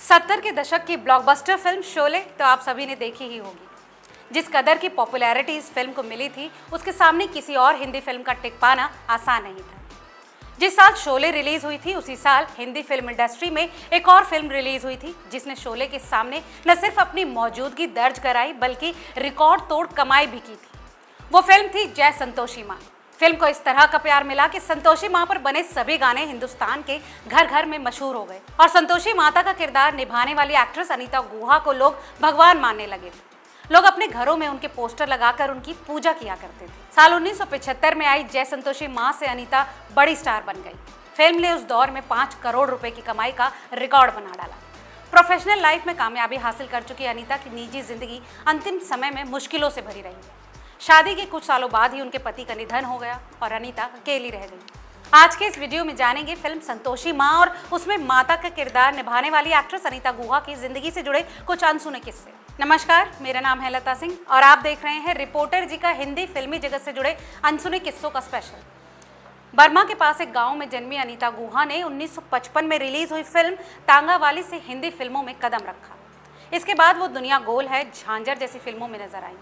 70 के दशक की ब्लॉकबस्टर फिल्म शोले तो आप सभी ने देखी ही होगी। जिस कदर की पॉपुलैरिटी इस फिल्म को मिली थी, उसके सामने किसी और हिंदी फिल्म का टिक पाना आसान नहीं था। जिस साल शोले रिलीज हुई थी, उसी साल हिंदी फिल्म इंडस्ट्री में एक और फिल्म रिलीज हुई थी जिसने शोले के सामने न सिर्फ अपनी मौजूदगी दर्ज कराई बल्कि रिकॉर्ड तोड़ कमाई भी की थी। वो फिल्म थी जय संतोषी माँ। फिल्म को इस तरह का प्यार मिला कि संतोषी माँ पर बने सभी गाने हिंदुस्तान के घर घर में मशहूर हो गए और संतोषी माता का किरदार निभाने वाली एक्ट्रेस अनीता गुहा को लोग भगवान मानने लगे थे। लोग अपने घरों में उनके पोस्टर लगाकर उनकी पूजा किया करते थे। साल 1975 में आई जय संतोषी माँ से अनीता बड़ी स्टार बन गई। फिल्म ने उस दौर में 5 करोड़ रुपए की कमाई का रिकॉर्ड बना डाला। प्रोफेशनल लाइफ में कामयाबी हासिल कर चुकी अनीता की निजी जिंदगी अंतिम समय में मुश्किलों से भरी रही। शादी के कुछ सालों बाद ही उनके पति का निधन हो गया और अनीता अकेली रह गई। आज के इस वीडियो में जानेंगे फिल्म संतोषी माँ और उसमें माता का किरदार निभाने वाली एक्ट्रेस अनीता गुहा की जिंदगी से जुड़े कुछ अनसुने किस्से। नमस्कार, मेरा नाम है लता सिंह और आप देख रहे हैं रिपोर्टर जी का हिंदी फिल्मी जगत से जुड़े अनसुने किस्सों का स्पेशल। बर्मा के पास एक गांव में जन्मी अनीता गुहा ने 1955 में रिलीज हुई फिल्म तांगावाली से हिंदी फिल्मों में कदम रखा। इसके बाद वो दुनिया गोल है, झांझर जैसी फिल्मों में नजर आई।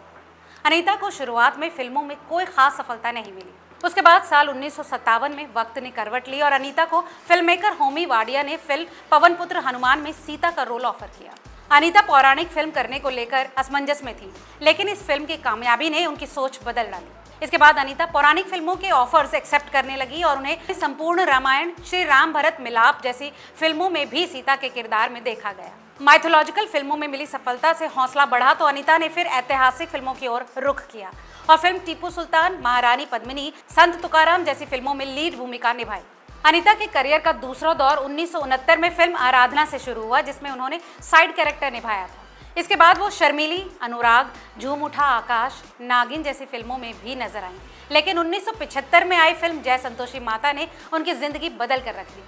अनीता को शुरुआत में फिल्मों में कोई खास सफलता नहीं मिली। उसके बाद साल 1957 में वक्त ने करवट ली और अनीता को फिल्म मेकर होमी वाडिया ने फिल्म पवन पुत्र हनुमान में सीता का रोल ऑफर किया। अनीता पौराणिक फिल्म करने को लेकर असमंजस में थी, लेकिन इस फिल्म की कामयाबी ने उनकी सोच बदल डाली। इसके बाद अनीता पौराणिक फिल्मों के ऑफर्स एक्सेप्ट करने लगी और उन्हें संपूर्ण रामायण, श्री राम भरत मिलाप जैसी फिल्मों में भी सीता के किरदार में देखा गया। माइथोलॉजिकल फिल्मों में मिली सफलता से हौसला बढ़ा तो अनीता ने फिर ऐतिहासिक फिल्मों की ओर रुख किया और फिल्म टीपू सुल्तान, महारानी पद्मिनी, संत तुकाराम जैसी फिल्मों में लीड भूमिका निभाई। अनीता के करियर का दूसरा दौर 1969 में फिल्म आराधना से शुरू हुआ, जिसमें उन्होंने साइड कैरेक्टर निभाया था। इसके बाद वो शर्मीली, अनुराग, झूम उठा आकाश, नागिन जैसी फिल्मों में भी नजर आई। लेकिन 1975 में आई फिल्म जय संतोषी माता ने उनकी जिंदगी बदल कर रख दी।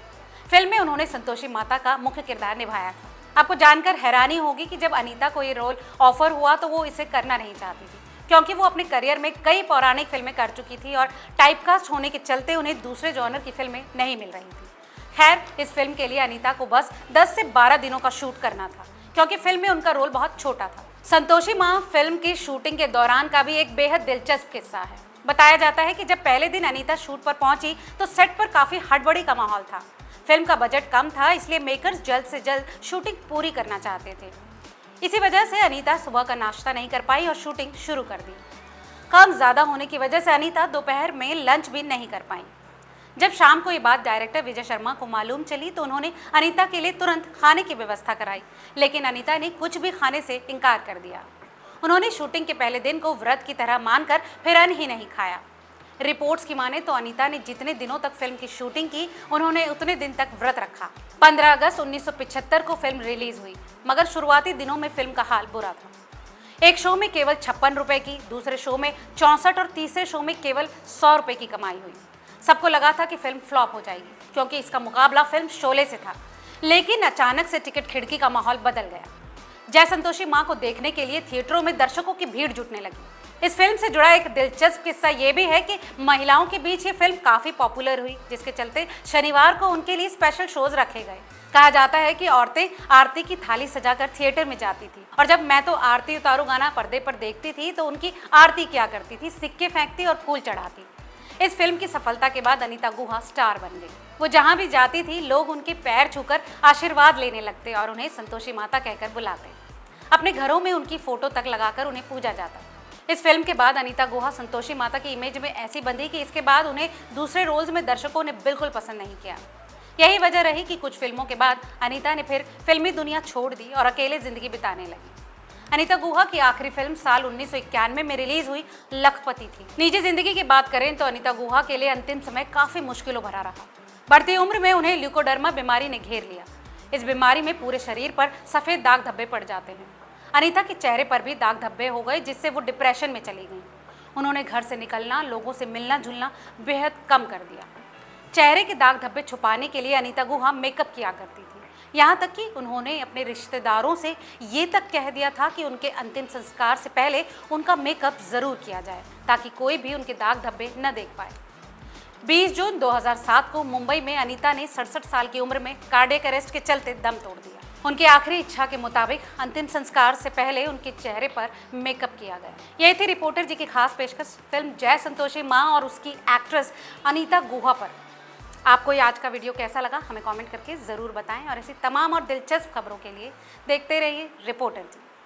फिल्म में उन्होंने संतोषी माता का मुख्य किरदार निभाया था। आपको जानकर हैरानी होगी कि जब अनीता को ये रोल ऑफर हुआ तो वो इसे करना नहीं चाहती थी, क्योंकि वो अपने करियर में कई पौराणिक फिल्में कर चुकी थी और टाइपकास्ट होने के चलते उन्हें दूसरे जॉनर की फिल्में नहीं मिल रही थी। खैर, इस फिल्म के लिए अनीता को बस 10 से 12 दिनों का शूट करना था, क्योंकि फिल्म में उनका रोल बहुत छोटा था। संतोषी माँ फिल्म की शूटिंग के दौरान का भी एक बेहद दिलचस्प किस्सा है। बताया जाता है कि जब पहले दिन अनीता शूट पर पहुंची तो सेट पर काफी हड़बड़ी का माहौल था। फिल्म का बजट कम था, इसलिए मेकर्स जल्द से जल्द शूटिंग पूरी करना चाहते थे। इसी वजह से अनीता सुबह का नाश्ता नहीं कर पाई और शूटिंग शुरू कर दी। काम ज़्यादा होने की वजह से अनीता दोपहर में लंच भी नहीं कर पाई। जब शाम को ये बात डायरेक्टर विजय शर्मा को मालूम चली तो उन्होंने अनीता के लिए तुरंत खाने की व्यवस्था कराई, लेकिन अनीता ने कुछ भी खाने से इनकार कर दिया। उन्होंने शूटिंग के पहले दिन को व्रत की तरह मानकर फिर अन्न ही नहीं खाया। रिपोर्ट्स की माने तो अनीता ने जितने दिनों तक फिल्म की शूटिंग की, उन्होंने उतने दिन तक व्रत रखा। 15 अगस्त 1975 को फिल्म रिलीज हुई, मगर शुरुआती दिनों में फिल्म का हाल बुरा था। एक शो में केवल 56 रुपए की, दूसरे शो में 64 और तीसरे शो में केवल 100 रुपए की कमाई हुई। सबको लगा था कि फिल्म फ्लॉप हो जाएगी, क्योंकि इसका मुकाबला फिल्म शोले से था। लेकिन अचानक से टिकट खिड़की का माहौल बदल गया। जय संतोषी माँ को देखने के लिए थिएटरों में दर्शकों की भीड़ जुटने लगी। इस फिल्म से जुड़ा एक दिलचस्प किस्सा ये भी है कि महिलाओं के बीच ये फिल्म काफी पॉपुलर हुई, जिसके चलते शनिवार को उनके लिए स्पेशल शोज रखे गए। कहा जाता है कि औरतें आरती की थाली सजाकर थिएटर में जाती थी और जब मैं तो आरती उतारू गाना पर्दे पर देखती थी तो उनकी आरती क्या करती थी, सिक्के फेंकती और फूल चढ़ाती। इस फिल्म की सफलता के बाद अनीता गुहा स्टार बन गई। वो जहाँ भी जाती थी लोग उनके पैर छूकर आशीर्वाद लेने लगते और उन्हें संतोषी माता कहकर बुलाते। अपने घरों में उनकी फोटो तक लगाकर उन्हें पूजा जाता। इस फिल्म के बाद अनीता गुहा संतोषी माता की इमेज में ऐसी बंधी कि इसके बाद उन्हें दूसरे रोल्स में दर्शकों ने बिल्कुल पसंद नहीं किया। यही वजह रही कि कुछ फिल्मों के बाद अनीता ने फिर फिल्मी दुनिया छोड़ दी और अकेले जिंदगी बिताने लगी। अनीता गुहा की आखिरी फिल्म साल 1991 में रिलीज हुई लखपति थी। निजी जिंदगी की बात करें तो अनीता गुहा के लिए अंतिम समय काफी मुश्किलों भरा रहा। बढ़ती उम्र में उन्हें ल्यूकोडर्मा बीमारी ने घेर लिया। इस बीमारी में पूरे शरीर पर सफेद दाग धब्बे पड़ जाते हैं। अनीता के चेहरे पर भी दाग धब्बे हो गए, जिससे वो डिप्रेशन में चली गई। उन्होंने घर से निकलना, लोगों से मिलना जुलना बेहद कम कर दिया। चेहरे के दाग धब्बे छुपाने के लिए अनीता गुहा मेकअप किया करती थी। यहाँ तक कि उन्होंने अपने रिश्तेदारों से ये तक कह दिया था कि उनके अंतिम संस्कार से पहले उनका मेकअप जरूर किया जाए, ताकि कोई भी उनके दाग धब्बे न देख पाए। 20 जून 2007 को मुंबई में अनीता ने 67 साल की उम्र में कार्डियक अरेस्ट के चलते दम तोड़ दिया। उनकी आखिरी इच्छा के मुताबिक अंतिम संस्कार से पहले उनके चेहरे पर मेकअप किया गया। यही थी रिपोर्टर जी की खास पेशकश फिल्म जय संतोषी मां और उसकी एक्ट्रेस अनीता गुहा पर। आपको ये आज का वीडियो कैसा लगा हमें कमेंट करके ज़रूर बताएं और ऐसी तमाम और दिलचस्प खबरों के लिए देखते रहिए रिपोर्टर जी।